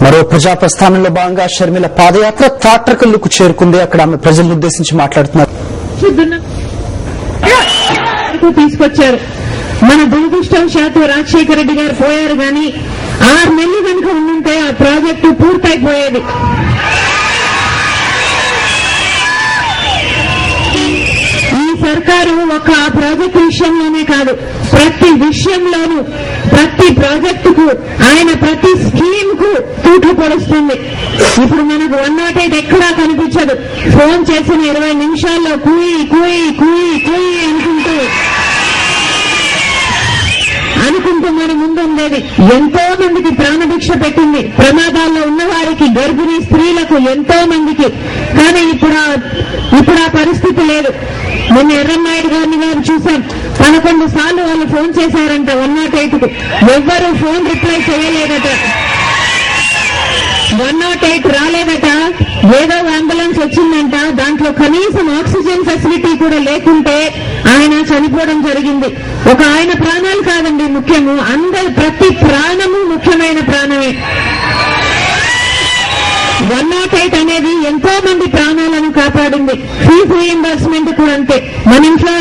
మరో ప్రజా ప్రస్థానంలో భాగంగా షర్మిల పాదయాత్ర తాట్రకల్లుకు చేరుకుంది. అక్కడ ఆమె ప్రజలను ఉద్దేశించి మాట్లాడుతున్నారు. తీసుకొచ్చారు. మన దురదృష్టవశాత్తు రాజశేఖర రెడ్డి గారు పోయారు కానీ 6 నెలలు కనుక ఉండుంటే ఆ ప్రాజెక్టు పూర్తయిపోయేది. ఈ సర్కారు ఒక ఆ ప్రాజెక్టు విషయంలోనే కాదు, ప్రతి విషయంలోనూ ప్రతి ప్రాజెక్టుకు ఆయన ప్రతి స్కీమ్ కు తూట్లు పొడుస్తుంది. ఇప్పుడు మనకు 108 ఎక్కడా కనిపించదు. ఫోన్ చేసిన 20 నిమిషాల్లో కూయి కూయి కూయి కూయి అనుకుంటూ మన ముందు ఉండేది. ఎంతో మందికి ప్రాణభిక్ష పెట్టింది. ప్రమాదాల్లో ఉన్న వారికి, గర్భిణీ స్త్రీలకు, ఎంతో మందికి. కానీ ఇప్పుడు ఆ పరిస్థితి లేదు. మొన్న ఎర్రన్నాయుడు గారు చూశాం. 11 సార్లు వాళ్ళు ఫోన్ చేశారంట 108కు. ఎవ్వరూ ఫోన్ రిప్లై చేయలేదట. 108 రాలేదట. ఏదో అంబులెన్స్ వచ్చిందంట. దాంట్లో కనీసం ఆక్సిజన్ ఫెసిలిటీ కూడా లేకుంటే ఆయన చనిపోవడం జరిగింది. ఒక ఆయన ప్రాణాలు కాదండి ముఖ్యము, ప్రతి ప్రాణము ముఖ్యమైన ప్రాణమే. 108 అనేది ఎంతో మంది ప్రాణాలను కాపాడింది. ఫీజు రీయింబర్స్మెంట్ కూడా అంతే. మన ఇంట్లో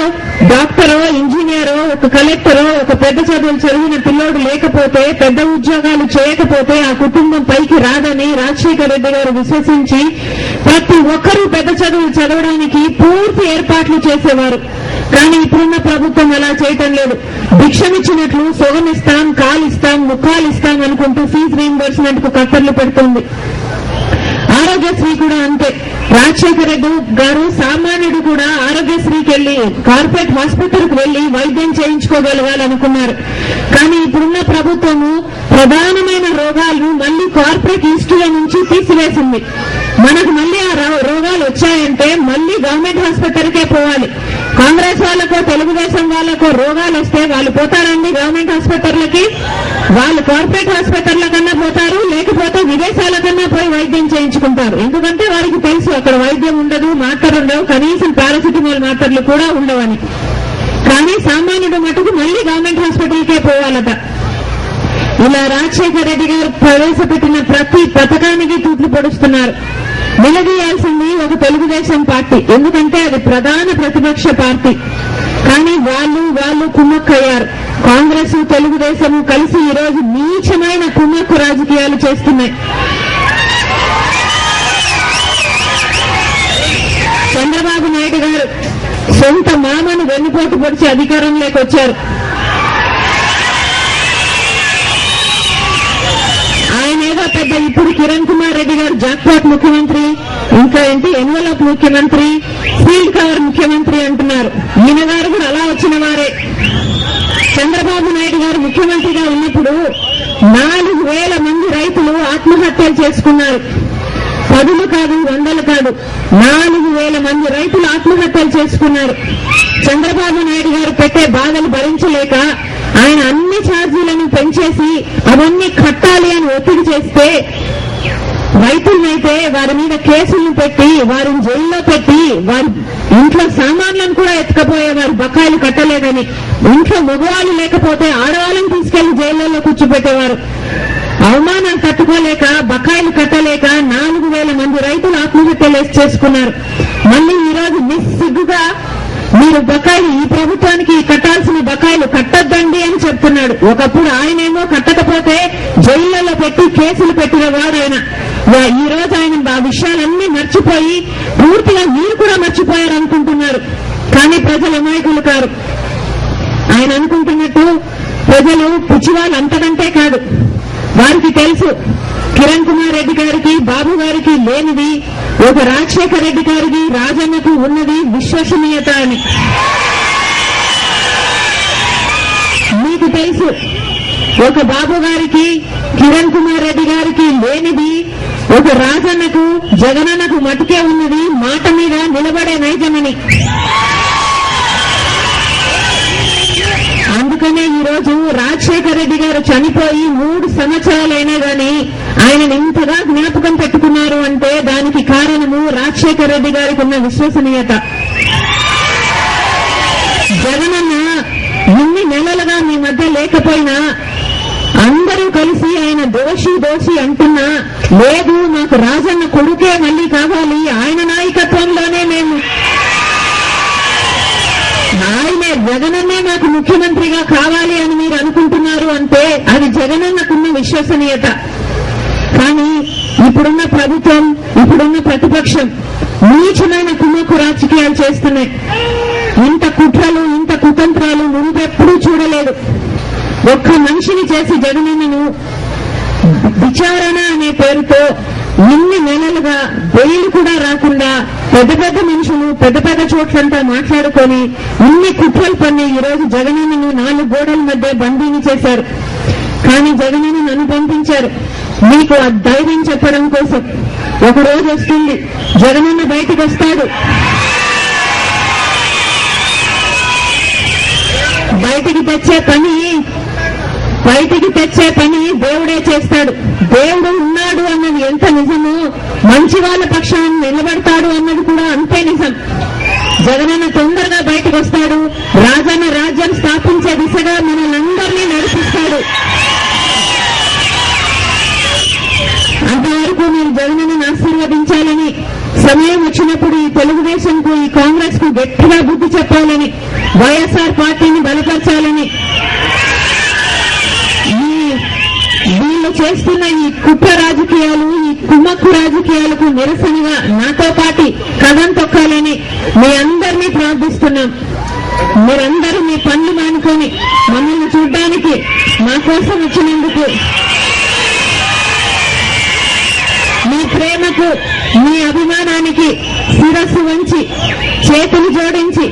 డాక్టరో, ఇంజనీరో, ఒక కలెక్టరో, ఒక పెద్ద చదువులు చదివిన పిల్లోడు లేకపోతే, పెద్ద ఉద్యోగాలు చేయకపోతే ఆ కుటుంబం పైకి రాదని రాజశేఖర రెడ్డి గారు విశ్వసించి ప్రతి ఒక్కరూ పెద్ద చదువులు చదవడానికి పూర్తి ఏర్పాట్లు చేసేవారు. కానీ ఇప్పుడున్న ప్రభుత్వం అలా చేయటం లేదు. భిక్షమిచ్చినట్లు సొగమిస్తాం, కాలిస్తాం, ముఖాలిస్తాం అనుకుంటూ ఫీజు రీయింబర్స్మెంట్ కు కట్టర్లు పెడుతుంది. ఆరోగ్యశ్రీ కూడా అంతే. రాజశేఖర రెడ్డి గారు సామాన్యుడు కూడా ఆరోగ్యశ్రీకి వెళ్లి, కార్పొరేట్ హాస్పిటల్కి వెళ్లి వైద్యం చేయించుకోగలగాలనుకున్నారు. కానీ ఇప్పుడున్న ప్రభుత్వము ప్రధానమైన రోగాలను మళ్లీ కార్పొరేట్ లిస్టుల నుంచి తీసివేసింది. మనకు మళ్లీ ఆ రోగాలు వచ్చాయంటే మళ్లీ గవర్నమెంట్ హాస్పిటల్కే పోవాలి. కాంగ్రెస్ వాళ్ళకో, తెలుగుదేశం వాళ్ళకో రోగాలు వస్తే వాళ్ళు పోతారండి గవర్నమెంట్ హాస్పిటల్లకి? వాళ్ళు కార్పొరేట్ హాస్పిటల్ల కన్నా పోతారు, లేకపోతే విదేశాల కన్నా పోయి వైద్యం చేయించుకుంటారు. ఎందుకంటే వారికి తెలుసు అక్కడ వైద్యం ఉండదు, మాత్రలు ఉండవు, కనీసం పారాసిటమాల్ మాత్రలు కూడా ఉండవని. కానీ సామాన్యుడు మటుకు మళ్లీ గవర్నమెంట్ హాస్పిటల్కే పోవాలట. ఇలా రాజశేఖర రెడ్డి గారు ప్రవేశపెట్టిన ప్రతి పథకానికి తూట్లు పొడుస్తున్నారు. నిలదీయాల్సింది ఒక తెలుగుదేశం పార్టీ, ఎందుకంటే అది ప్రధాన ప్రతిపక్ష పార్టీ. కానీ వాళ్ళు కుమ్మక్కయ్యారు. కాంగ్రెస్, తెలుగుదేశం కలిసి ఈరోజు నీచమైన కుమ్మక్కు రాజకీయాలు చేస్తున్నాయి. చంద్రబాబు నాయుడు గారు సొంత మామను వెన్నుపోటు పొడిచి అధికారంలోకి వచ్చారు. ఆయనేదో పెద్ద ఇప్పుడు కిరణ్ కుమార్ రెడ్డి గారు జాక్పాట్ ముఖ్యమంత్రి, ఇంకా ఏంటి ఎన్వలప్ ముఖ్యమంత్రి, ఫీల్డ్ కవర్ ముఖ్యమంత్రి అంటున్నారు. ఈయన గారు కూడా అలా వచ్చిన వారే. చంద్రబాబు నాయుడు గారు ముఖ్యమంత్రిగా ఉన్నప్పుడు 4,000 మంది రైతులు ఆత్మహత్యలు చేసుకున్నారు. 10 కాదు, 100 కాదు, 4,000 మంది రైతులు ఆత్మహత్యలు చేసుకున్నారు. చంద్రబాబు నాయుడు గారు పెట్టే బాధలు భరించలేక ఆయన అన్ని ఛార్జీలను పెంచేసి అవన్నీ కట్టాలి అని ఒత్తిడి చేస్తే రైతులనైతే వారి మీద కేసులను పెట్టి, వారిని జైల్లో పెట్టి, వారి ఇంట్లో సామాన్లను కూడా ఎత్తుకపోయేవారు బకాయిలు కట్టలేదని. ఇంట్లో మగవాళ్ళు లేకపోతే ఆడవాళ్ళని తీసుకెళ్లి జైళ్లలో కూర్చోబెట్టేవారు. అవమానాలు తట్టుకోలేక, బకాయిలు కట్టలేక 4,000 మంది రైతులు ఆత్మహత్యలు చేసుకున్నారు. మళ్లీ ఈరోజు నిస్సిగ్గుగా మీరు బకాయిలు, ఈ ప్రభుత్వానికి కట్టాల్సిన బకాయిలు కట్టద్దండి అని చెప్తున్నాడు. ఒకప్పుడు ఆయనేమో కట్టకపోతే జైళ్లలో పెట్టి కేసులు పెట్టిన వాడు ఆయన. ఈ రోజు ఆయన ఆ విషయాలన్నీ మర్చిపోయి పూర్తిగా మీరు కూడా మర్చిపోయారనుకుంటున్నారు. కానీ ప్రజలు అమాయకులు కారు. ఆయన అనుకుంటున్నట్టు ప్రజలు పిచ్చివాళ్ళు అంతకంటే కాదు. వారికి తెలుసు కిరణ్ కుమార్ రెడ్డి గారికి, బాబు గారికి లేనిది ఒక రాజశేఖర రెడ్డి గారికి, రాజన్నకు ఉన్నది విశ్వసనీయత అని. మీకు తెలుసు ఒక బాబు గారికి, కిరణ్ కుమార్ రెడ్డి గారికి లేనిది ఒక రాజన్నకు, జగనన్నకు మటుకే ఉన్నది మాట మీద నిలబడే నైజమని. అందుకనే ఈరోజు రాజశేఖర రెడ్డి గారు చనిపోయి 3 సంవత్సరాలైనా గానీ ఆయనను ఇంతగా జ్ఞాపకం పెట్టుకున్నారు అంటే దానికి కారణము రాజశేఖర రెడ్డి గారికి ఉన్న విశ్వసనీయత. జగనన్న ఇన్ని నెలలుగా మీ మధ్య లేకపోయినా అందరూ కలిసి ఆయన దోషి దోషి అంటున్నా, లేదు మాకు రాజన్న కొడుకే మళ్ళీ కావాలి, ఆయన నాయకత్వంలోనే మేము, ఆయనే జగనన్నే నాకు ముఖ్యమంత్రిగా కావాలి అని మీరు అనుకుంటున్నారు అంటే అది జగనన్నకున్న విశ్వసనీయత. కానీ ఇప్పుడున్న ప్రభుత్వం, ఇప్పుడున్న ప్రతిపక్షం నీచమైన కుమ్మక్కు రాజకీయాలు చేస్తున్నాయి. ఇంత కుట్రలు, ఇంత కుతంత్రాలు నువ్వెప్పుడూ చూడలేదు. ఒక్క మనిషిని చేసి జగనన్నను విచారణ అనే పేరుతో ఇన్ని నెలలుగా బెయిల్ కూడా రాకుండా పెద్ద పెద్ద మనుషులు పెద్ద పెద్ద చోట్లంతా మాట్లాడుకొని ఇన్ని కుట్రలు పన్ని ఈ రోజు జగనన్నను 4 గోడల మధ్య బందీని చేశారు. కానీ జగనన్నను అనుబంధించారు మీకు ఆ ధైర్యం చెప్పడం కోసం. ఒక రోజు వస్తుంది, జగనన్న బయటకు వస్తాడు. బయటికి తెచ్చే పని దేవుడే చేస్తాడు. దేవుడు ఉన్నాడు అన్నది ఎంత నిజమో, మంచి వాళ్ళ పక్షాన్ని నిలబడతాడు అన్నది కూడా అంతే నిజం. జగనన్న తొందరగా బయటకు వస్తాడు, రాజన్న రాజ్యం స్థాపించే దిశగా మనల్ని నడిపిస్తాడు. అంతవరకు మీరు జగనన్నను ఆశీర్వదించాలని, సమయం వచ్చినప్పుడు ఈ తెలుగుదేశంకు, ఈ కాంగ్రెస్ కు గట్టిగా బుద్ధి చెప్పాలని, వైఎస్ఆర్ పార్టీని బలపరచాలని, వీళ్ళు చేస్తున్న ఈ కుట్ర రాజకీయాలు, ఈ కుమ్మక్కు రాజకీయాలకు నిరసనగా నాతో పాటు కథం తొక్కాలని మీ అందరినీ ప్రార్థిస్తున్నాం. మీరందరూ మీ పనులు మానుకొని మమ్మల్ని చూడ్డానికి మా కోసం వచ్చినందుకు, మీ ప్రేమకు, మీ అభిమానానికి శిరస్సు వంచి చేతులు జోడించి